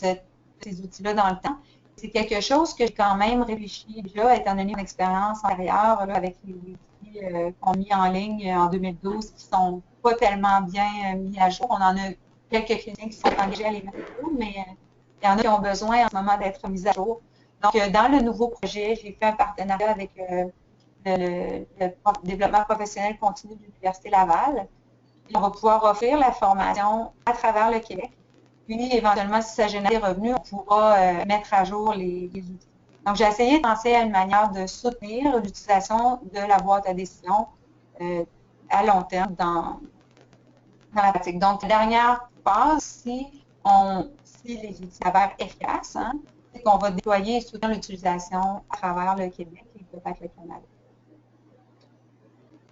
ces outils-là dans le temps. C'est quelque chose que j'ai quand même réfléchi déjà, étant donné mon expérience antérieure là, avec les outils qu'on a mis en ligne en 2012 qui ne sont pas tellement bien mis à jour. On en a quelques cliniciens qui sont engagés à les mettre à jour, mais il y en a qui ont besoin en ce moment d'être mis à jour. Donc, dans le nouveau projet, j'ai fait un partenariat avec le développement professionnel continu de l'Université Laval. On va pouvoir offrir la formation à travers le Québec. Puis, éventuellement, si ça génère des revenus, on pourra mettre à jour les outils. Donc, j'ai essayé de penser à une manière de soutenir l'utilisation de la boîte à décision à long terme dans la pratique. Donc, la dernière phase, si les outils s'avèrent efficaces, c'est qu'on va déployer et soutenir l'utilisation à travers le Québec et peut-être le Canada.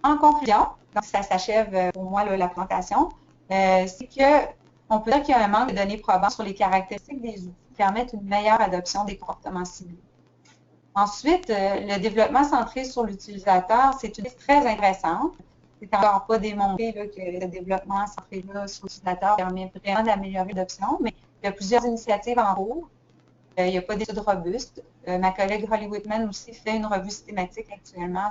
En conclusion, donc ça s'achève pour moi là, la présentation, c'est qu'on peut dire qu'il y a un manque de données probantes sur les caractéristiques des outils qui permettent une meilleure adoption des comportements ciblés. Ensuite, le développement centré sur l'utilisateur, c'est une idée très intéressante. C'est encore pas démontré là, que le développement centré là, sur l'utilisateur permet vraiment d'améliorer l'adoption, mais Il y a plusieurs initiatives en cours. Il n'y a pas d'études robustes. Ma collègue Holly Whitman aussi fait une revue systématique actuellement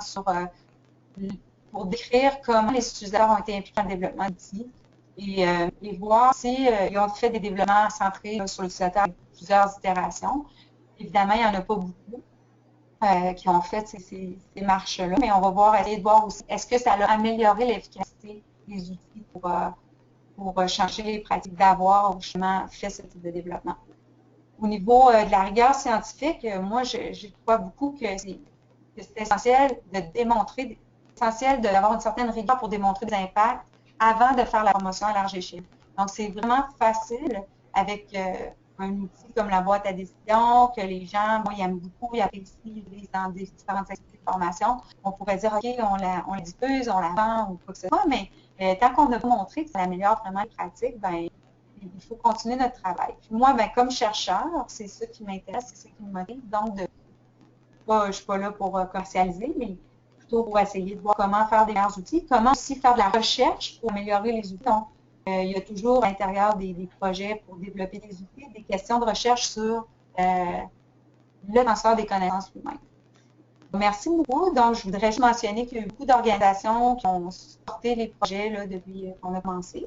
pour décrire comment les utilisateurs ont été impliqués dans le développement d'outils et voir si ils ont fait des développements centrés sur l'utilisateur avec plusieurs itérations. Évidemment, il n'y en a pas beaucoup qui ont fait ces marches-là, mais on va essayer de voir aussi est-ce que ça a amélioré l'efficacité des outils pour changer les pratiques d'avoir justement fait ce type de développement. Au niveau de la rigueur scientifique, moi, je crois beaucoup que c'est essentiel de démontrer, essentiel d'avoir une certaine rigueur pour démontrer des impacts avant de faire la promotion à large échelle. Donc, c'est vraiment facile avec un outil comme la boîte à décision, que les gens, ils aiment beaucoup, ils apprécient dans des différentes activités de formation. On pourrait dire, OK, on la diffuse, on la vend ou quoi que ce soit, mais tant qu'on n'a pas montré que ça améliore vraiment les pratiques, ben il faut continuer notre travail. Puis moi, ben, comme chercheur, c'est ça qui m'intéresse, c'est ça qui me motive. Donc, je ne suis pas là pour commercialiser, mais plutôt pour essayer de voir comment faire des meilleurs outils, comment aussi faire de la recherche pour améliorer les outils. Donc, il y a toujours à l'intérieur des projets pour développer des outils, des questions de recherche sur le transfert des connaissances lui-même. Merci beaucoup. Donc, je voudrais juste mentionner qu'il y a eu beaucoup d'organisations qui ont supporté les projets là, depuis qu'on a commencé.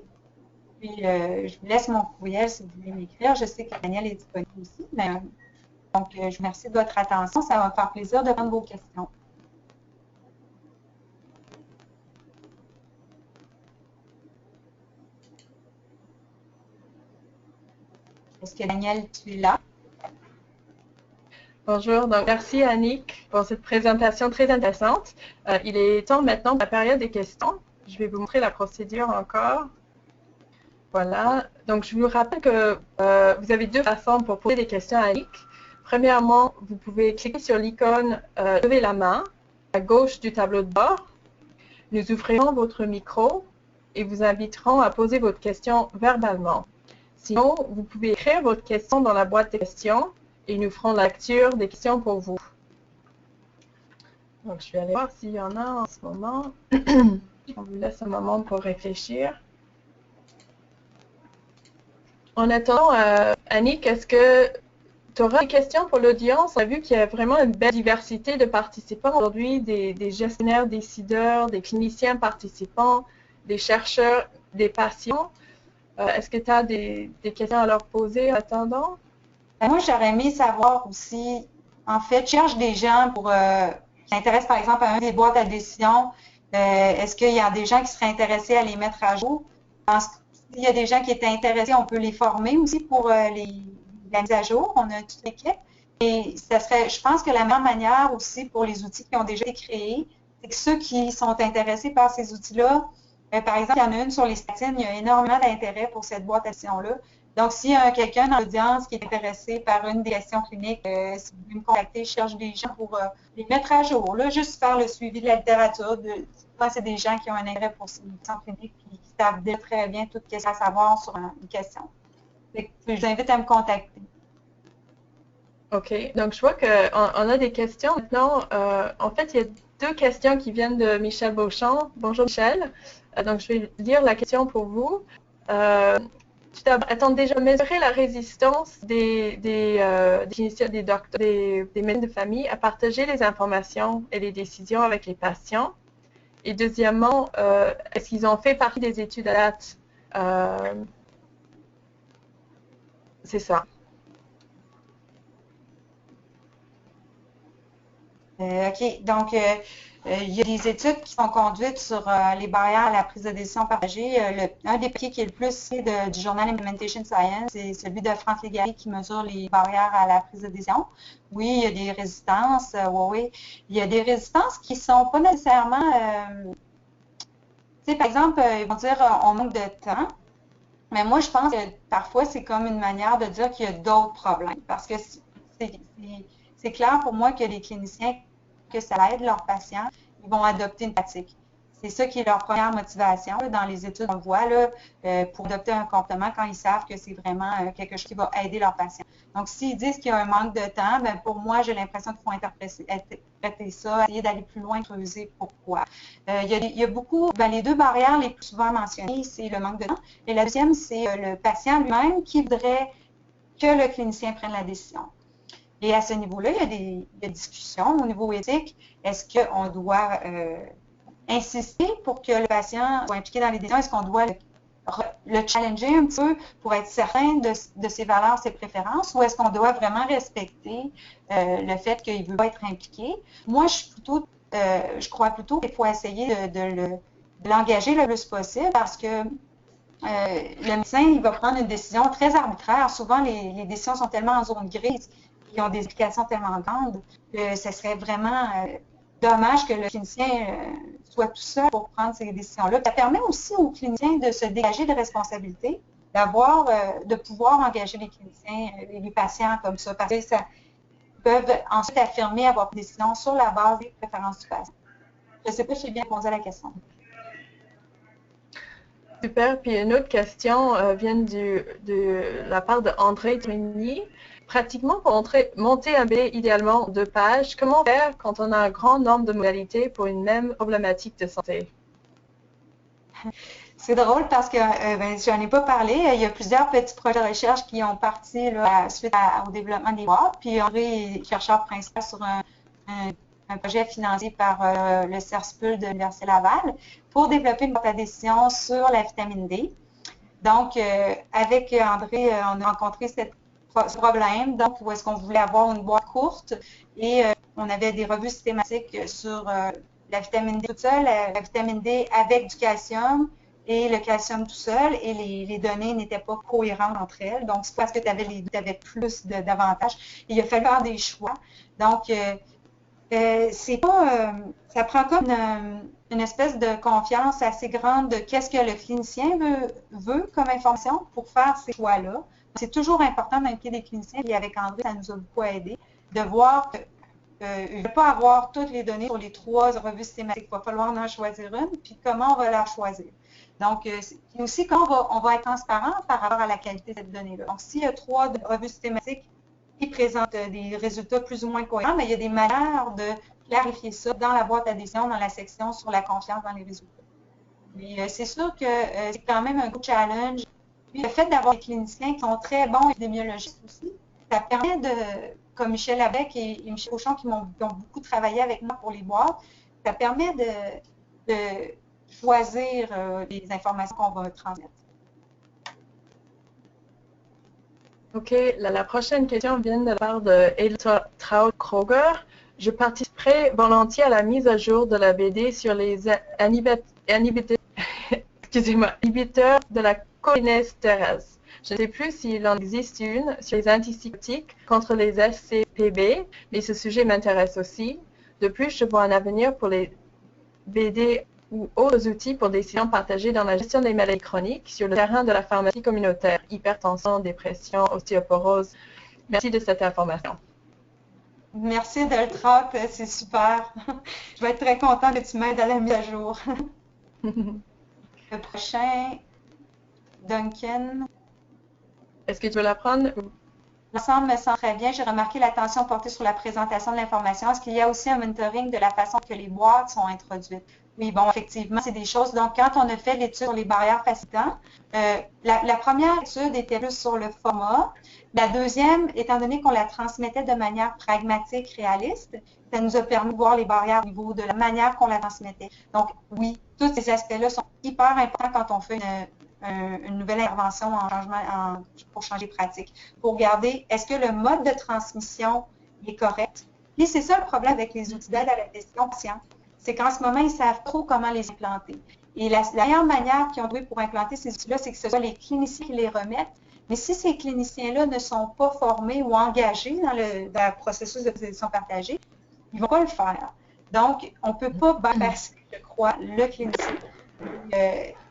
Puis, je vous laisse mon courriel si vous voulez m'écrire. Je sais que Daniel est disponible aussi. Donc, je vous remercie de votre attention. Ça va me faire plaisir de prendre vos questions. Est-ce que Daniel, tu es là? Bonjour, donc merci Annick pour cette présentation très intéressante. Il est temps maintenant pour la période des questions. Je vais vous montrer la procédure encore. Voilà, donc je vous rappelle que vous avez deux façons pour poser des questions à Annick. Premièrement, vous pouvez cliquer sur l'icône « Lever la main » à gauche du tableau de bord. Nous ouvrirons votre micro et vous inviterons à poser votre question verbalement. Sinon, vous pouvez écrire votre question dans la boîte de questions et nous ferons la lecture des questions pour vous. Donc, je vais aller voir s'il y en a en ce moment. On vous laisse un moment pour réfléchir. En attendant, Annick, est-ce que tu auras des questions pour l'audience? On a vu qu'il y a vraiment une belle diversité de participants aujourd'hui, des gestionnaires, décideurs, des cliniciens participants, des chercheurs, des patients. Est-ce que tu as des questions à leur poser en attendant? Moi, j'aurais aimé savoir aussi, en fait, je cherche des gens qui s'intéressent par exemple à un des boîtes à décision. Est-ce qu'il y a des gens qui seraient intéressés à les mettre à jour? S'il y a des gens qui étaient intéressés, on peut les former aussi pour la mise à jour. On a toute l'équipe. Et ça serait, je pense que la meilleure manière aussi pour les outils qui ont déjà été créés, c'est que ceux qui sont intéressés par ces outils-là, par exemple, il y en a une sur les statines, il y a énormément d'intérêt pour cette boîte à décision-là. Donc, s'il y a quelqu'un dans l'audience qui est intéressé par une des questions cliniques, si vous voulez me contacter, je cherche des gens pour les mettre à jour. Là, juste faire le suivi de la littérature. Souvent, c'est des gens qui ont un intérêt pour ces questions cliniques et qui savent déjà très bien tout ce qu'il y a à savoir sur une question. Je vous invite à me contacter. OK. Donc, je vois qu'on a des questions maintenant. En fait, il y a deux questions qui viennent de Michel Beauchamp. Bonjour, Michel. Donc, je vais lire la question pour vous. As-tu déjà mesuré la résistance des cliniciens, des docteurs, des médecins de famille à partager les informations et les décisions avec les patients? Et deuxièmement, est-ce qu'ils ont fait partie des études à date? C'est ça. OK. Donc, il y a des études qui sont conduites sur les barrières à la prise de décision partagée. Un des papiers qui est le plus cité du journal Implementation Science, c'est celui de Franck Légaré qui mesure les barrières à la prise de décision. Oui, il y a des résistances. Oui. Il y a des résistances qui ne sont pas nécessairement... tu sais, par exemple, ils vont dire on manque de temps. Mais moi, je pense que parfois, c'est comme une manière de dire qu'il y a d'autres problèmes. Parce que c'est clair pour moi que les cliniciens, que ça aide leurs patients, ils vont adopter une pratique. C'est ça qui est leur première motivation. Là, dans les études, on le voit là, pour adopter un comportement quand ils savent que c'est vraiment quelque chose qui va aider leurs patients. Donc, s'ils disent qu'il y a un manque de temps, bien, pour moi, j'ai l'impression qu'il faut interpréter ça, essayer d'aller plus loin, creuser pourquoi. Il y a beaucoup, bien, les deux barrières les plus souvent mentionnées, c'est le manque de temps. Et la deuxième, c'est le patient lui-même qui voudrait que le clinicien prenne la décision. Et à ce niveau-là, il y a des discussions au niveau éthique. Est-ce qu'on doit insister pour que le patient soit impliqué dans les décisions? Est-ce qu'on doit le challenger un petit peu pour être certain de ses valeurs, ses préférences, ou est-ce qu'on doit vraiment respecter le fait qu'il veut pas être impliqué? Moi, je crois plutôt qu'il faut essayer de l'engager le plus possible parce que le médecin, il va prendre une décision très arbitraire. Souvent, les décisions sont tellement en zone grise, qui ont des implications tellement grandes, que ce serait vraiment dommage que le clinicien soit tout seul pour prendre ces décisions-là. Ça permet aussi aux cliniciens de se dégager de responsabilités, de pouvoir engager les cliniciens, les patients comme ça, parce que ça peuvent ensuite affirmer avoir des décisions sur la base des préférences du patient. Je ne sais pas si j'ai bien répondu à la question. Super. Puis une autre question vient de la part de André Trigny. Pratiquement, pour monter un BD idéalement 2 pages, comment faire quand on a un grand nombre de modalités pour une même problématique de santé? C'est drôle parce que je n'en ai pas parlé. Il y a plusieurs petits projets de recherche qui ont parti là, suite au développement des boîtes. Puis André est chercheur principal sur un projet financé par le CERSPUL de l'Université Laval pour développer une boîte à décision sur la vitamine D. Donc, avec André, on a rencontré ce problème, donc où est-ce qu'on voulait avoir une boîte courte et on avait des revues systématiques sur la vitamine D toute seule, la vitamine D avec du calcium et le calcium tout seul, et les données n'étaient pas cohérentes entre elles. Donc, c'est parce que tu avais les deux, tu avais plus d'avantages. Il a fallu faire des choix. Donc, c'est pas, ça prend comme une espèce de confiance assez grande de qu'est-ce que le clinicien veut comme information pour faire ces choix-là. C'est toujours important d'impliquer des cliniciens, et avec André, ça nous a beaucoup aidé, de voir qu'il ne va pas avoir toutes les données sur les 3 revues systématiques. Il va falloir en choisir une, puis comment on va la choisir. Donc, puis aussi, comment on va être transparent par rapport à la qualité de cette donnée-là. Donc, s'il y a 3 revues systématiques qui présentent des résultats plus ou moins cohérents, mais il y a des manières de clarifier ça dans la boîte à décision, dans la section sur la confiance dans les résultats. Mais c'est sûr que c'est quand même un gros challenge. Puis, le fait d'avoir des cliniciens qui sont très bons épidémiologistes aussi, ça permet de, comme Michel Avec et Michel Auchon qui ont beaucoup travaillé avec moi pour les boîtes, ça permet de choisir les informations qu'on va transmettre. OK. La prochaine question vient de la part de Elsa Traut-Kroger. Je participerai volontiers à la mise à jour de la BD sur les inhibiteurs de la cholinestérase. Je ne sais plus s'il en existe une sur les antipsychotiques contre les SCPB, mais ce sujet m'intéresse aussi. De plus, je vois un avenir pour les BD ou autres outils pour décisions partagées dans la gestion des maladies chroniques sur le terrain de la pharmacie communautaire, hypertension, dépression, ostéoporose. Merci de cette information. Merci Deltrap, c'est super. Je vais être très contente que tu m'aides à la mise à jour. Le prochain, Duncan. Est-ce que tu veux la prendre? L'ensemble me semble très bien. J'ai remarqué l'attention portée sur la présentation de l'information. Est-ce qu'il y a aussi un monitoring de la façon que les boîtes sont introduites? Oui, bon, effectivement, c'est des choses. Donc, quand on a fait l'étude sur les barrières facilitantes, la première étude était plus sur le format. La deuxième, étant donné qu'on la transmettait de manière pragmatique, réaliste, ça nous a permis de voir les barrières au niveau de la manière qu'on la transmettait. Donc, oui, tous ces aspects-là sont hyper importants quand on fait une nouvelle intervention pour changer de pratique. Pour regarder, est-ce que le mode de transmission est correct? Puis c'est ça le problème avec les outils d'aide à la décision patient. C'est qu'en ce moment, ils savent trop comment les implanter. Et la meilleure manière qu'ils ont trouvé pour implanter ces outils-là, c'est que ce soit les cliniciens qui les remettent. Mais si ces cliniciens-là ne sont pas formés ou engagés dans le processus de décision partagée, ils ne vont pas le faire. Donc, on ne peut pas bypasser, je crois, le clinicien.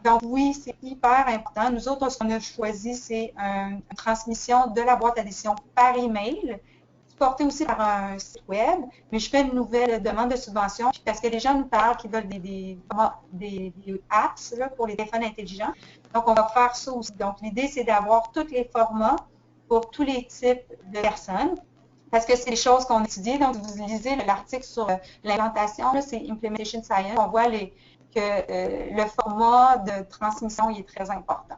Donc oui, c'est hyper important. Nous autres, ce qu'on a choisi, c'est une transmission de la boîte à décision par email, supportée aussi par un site web, mais je fais une nouvelle demande de subvention parce que les gens nous parlent qu'ils veulent des apps là, pour les téléphones intelligents. Donc, on va faire ça aussi. Donc, l'idée, c'est d'avoir tous les formats pour tous les types de personnes. Parce que c'est des choses qu'on étudie. Donc, vous lisez l'article sur l'implantation, c'est Implementation Science. On voit que le format de transmission il est très important.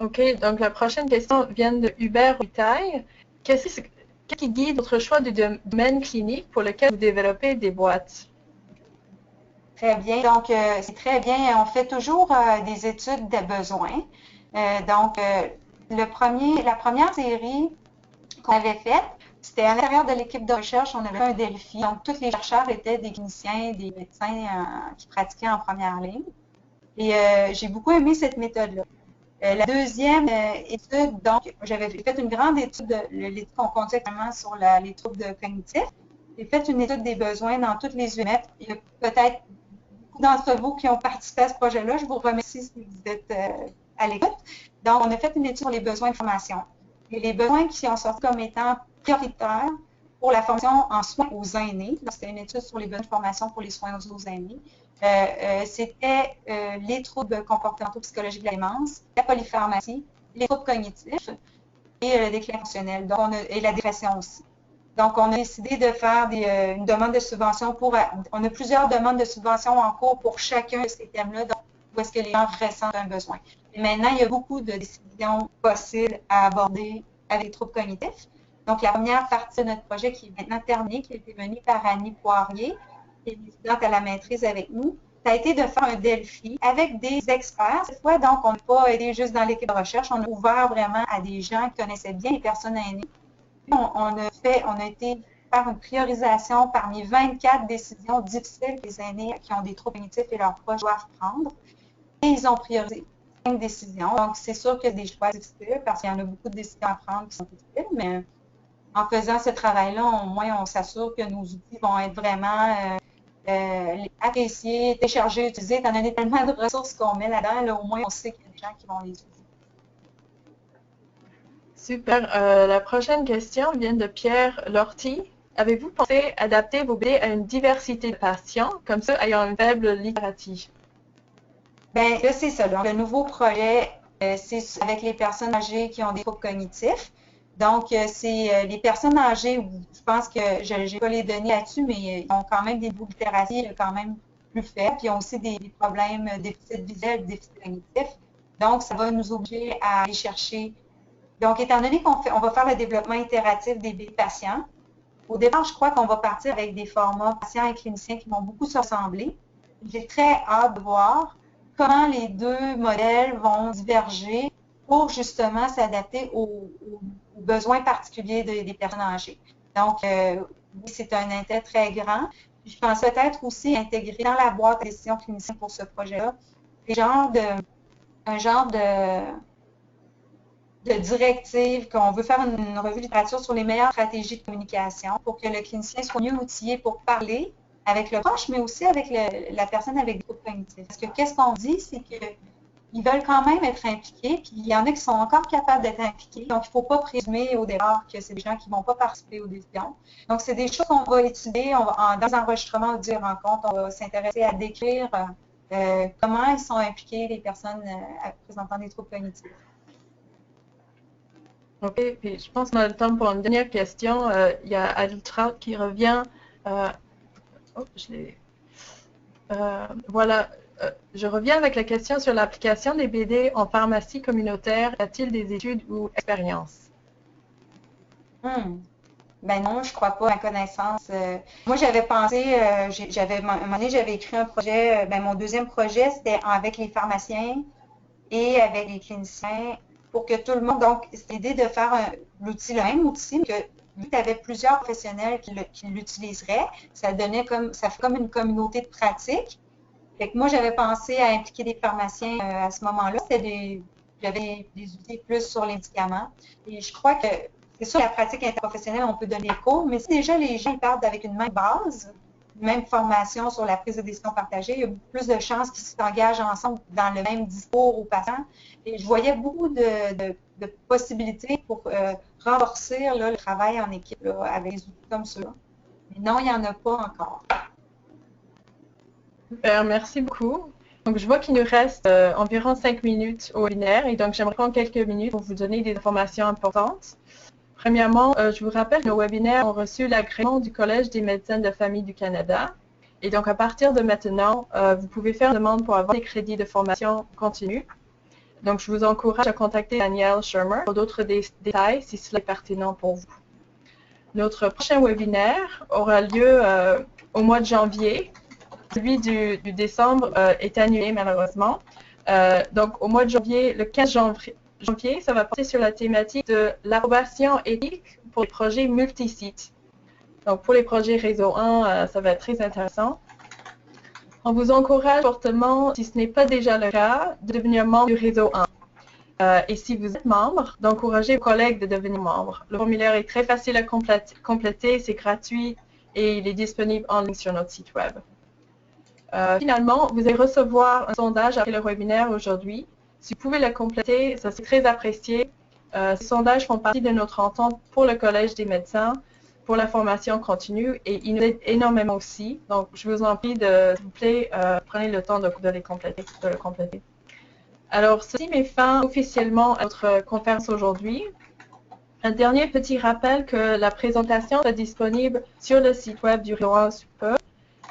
OK, donc la prochaine question vient de Hubert Huitaille. Qu'est-ce qui guide votre choix du domaine clinique pour lequel vous développez des boîtes? Très bien. Donc, c'est très bien. On fait toujours des études de besoins. La première série qu'on avait faite, c'était à l'intérieur de l'équipe de recherche. On avait fait un Delphi. Donc, tous les chercheurs étaient des cliniciens, des médecins qui pratiquaient en première ligne. Et j'ai beaucoup aimé cette méthode-là. La deuxième étude, donc, j'avais fait une grande étude, l'étude qu'on conduit actuellement sur les troubles cognitifs. J'ai fait une étude des besoins dans toutes les UMF. Il y a peut-être beaucoup d'entre vous qui ont participé à ce projet-là. Je vous remercie si vous êtes à l'écoute. Donc, on a fait une étude sur les besoins de formation. Et les besoins qui sont sortis comme étant prioritaires pour la formation en soins aux aînés. C'était une étude sur les besoins de formation pour les soins aux aînés. C'était les troubles comportementaux psychologiques de la démence, la polypharmacie, les troubles cognitifs et le déclin fonctionnel, donc et la dépression aussi. Donc, on a décidé de faire une demande de subvention on a plusieurs demandes de subvention en cours pour chacun de ces thèmes-là, donc où est-ce que les gens ressentent un besoin. Et maintenant, il y a beaucoup de décisions possibles à aborder avec les troubles cognitifs. Donc, la première partie de notre projet qui est maintenant terminée, qui a été menée par Annie Poirier, qui est étudiante à la maîtrise avec nous, ça a été de faire un Delphi avec des experts. Cette fois, donc, on n'a pas aidé juste dans l'équipe de recherche, on a ouvert vraiment à des gens qui connaissaient bien les personnes aînées. On a été faire une priorisation parmi 24 décisions difficiles que les aînés qui ont des troubles cognitifs et leurs proches doivent prendre. Et ils ont priorisé 5 décisions. Donc, c'est sûr qu'il y a des choix difficiles parce qu'il y en a beaucoup de décisions à prendre qui sont difficiles, mais en faisant ce travail-là, au moins, on s'assure que nos outils vont être vraiment appréciés, téléchargés, utilisés. Étant donné tellement de ressources qu'on met là-dedans, là, au moins, on sait qu'il y a des gens qui vont les utiliser. Super. La prochaine question vient de Pierre Lorty. Avez-vous pensé adapter vos BD à une diversité de patients, comme ceux ayant une faible littératie? Bien, là, c'est ça. Donc, le nouveau projet, c'est avec les personnes âgées qui ont des troubles cognitifs. Donc, c'est les personnes âgées, je pense que je n'ai pas les données là-dessus, mais ils ont quand même des niveaux de littératie quand même plus faibles, puis ils ont aussi des problèmes de déficit visuel, de déficit cognitif. Donc, ça va nous obliger à aller chercher. Donc, étant donné on va faire le développement itératif des patients, au départ, je crois qu'on va partir avec des formats patients et cliniciens qui vont beaucoup se ressembler. J'ai très hâte de voir comment les deux modèles vont diverger pour justement s'adapter aux besoins particuliers des personnes âgées. Donc, oui, c'est un intérêt très grand. Puis, je pense peut-être aussi intégrer dans la boîte de décision clinicienne pour ce projet-là un genre de directive qu'on veut faire une revue de littérature sur les meilleures stratégies de communication pour que le clinicien soit mieux outillé pour parler avec le proche, mais aussi avec la personne avec des troubles cognitifs. Parce que qu'est-ce qu'on dit, c'est qu'ils veulent quand même être impliqués, puis il y en a qui sont encore capables d'être impliqués. Donc, il ne faut pas présumer au départ que c'est des gens qui ne vont pas participer aux décisions. Donc, c'est des choses qu'on va étudier dans les enregistrements ou des rencontres. On va s'intéresser à décrire comment ils sont impliqués, les personnes présentant des troubles cognitifs. OK, puis je pense qu'on a le temps pour une dernière question. Il y a Ali Trout qui revient. Voilà, je reviens avec la question sur l'application des BD en pharmacie communautaire. Y a-t-il des études ou expériences? Ben non, je crois pas à ma connaissance. Moi, j'avais pensé, à un moment donné, j'avais écrit un projet, mon deuxième projet, c'était avec les pharmaciens et avec les cliniciens pour que tout le monde, donc, c'est l'idée de faire l'outil, le même outil, mais que vu qu'il y avait plusieurs professionnels qui l'utiliseraient, ça fait comme une communauté de pratique. Fait que moi, j'avais pensé à impliquer des pharmaciens à ce moment-là. J'avais des outils plus sur les médicaments. Et je crois que c'est sûr, la pratique interprofessionnelle, on peut donner des cours, mais si déjà les gens partent avec une même base, une même formation sur la prise de décision partagée, il y a beaucoup plus de chances qu'ils s'engagent ensemble dans le même discours aux patients. Et je voyais beaucoup de possibilités pour renforcer là, le travail en équipe là, avec des outils comme ceux-là. Mais non, il n'y en a pas encore. Super, merci beaucoup. Donc, je vois qu'il nous reste environ 5 minutes au webinaire et donc j'aimerais prendre quelques minutes pour vous donner des informations importantes. Premièrement, je vous rappelle que nos webinaires ont reçu l'agrément du Collège des médecins de famille du Canada. Et donc, à partir de maintenant, vous pouvez faire une demande pour avoir des crédits de formation continue. Donc, je vous encourage à contacter Danielle Shermer pour d'autres détails si cela est pertinent pour vous. Notre prochain webinaire aura lieu au mois de janvier. Celui du décembre est annulé malheureusement. Donc, au mois de janvier, le 15 janvier, ça va porter sur la thématique de l'approbation éthique pour les projets multisites. Donc, pour les projets réseau 1, ça va être très intéressant. On vous encourage fortement, si ce n'est pas déjà le cas, de devenir membre du réseau 1. Et si vous êtes membre, d'encourager vos collègues de devenir membres. Le formulaire est très facile à compléter, c'est gratuit et il est disponible en ligne sur notre site web. Finalement, vous allez recevoir un sondage après le webinaire aujourd'hui. Si vous pouvez le compléter, ça c'est très apprécié. Ces sondages font partie de notre entente pour le Collège des médecins, pour la formation continue et ils nous aident énormément aussi. Donc, je vous en prie, s'il vous plaît, prenez le temps de le compléter. Alors, ceci met fin officiellement à notre conférence aujourd'hui. Un dernier petit rappel que la présentation est disponible sur le site web du réseau 1 sous peu.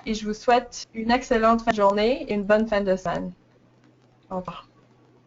Et je vous souhaite une excellente fin de journée et une bonne fin de semaine. Au revoir.